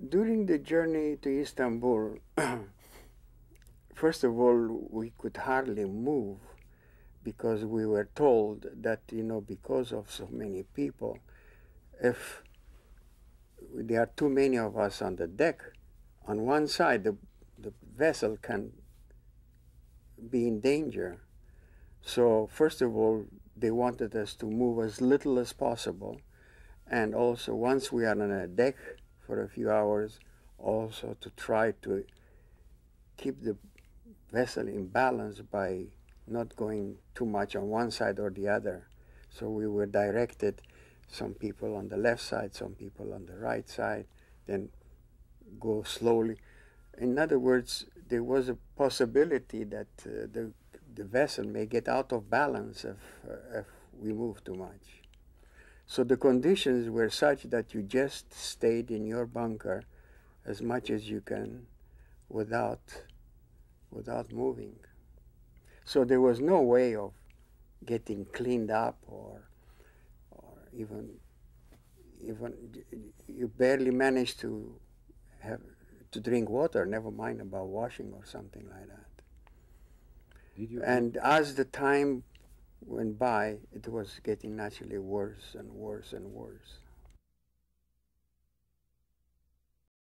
During the journey to Istanbul, first of all, we could hardly move because we were told that, because of so many people, if there are too many of us on the deck, on one side, the vessel can be in danger. So, first of all, they wanted us to move as little as possible. And also, once we are on a deck for a few hours, also to try to keep the vessel in balance by not going too much on one side or the other. So we were directed, some people on the left side, some people on the right side, then go slowly. In other words, there was a possibility that the vessel may get out of balance if we move too much. So the conditions were such that you just stayed in your bunker as much as you can without moving. So there was no way of getting cleaned up or even you barely managed to have to drink water, never mind about washing or something like that. And as the time went by, it was getting naturally worse and worse and worse.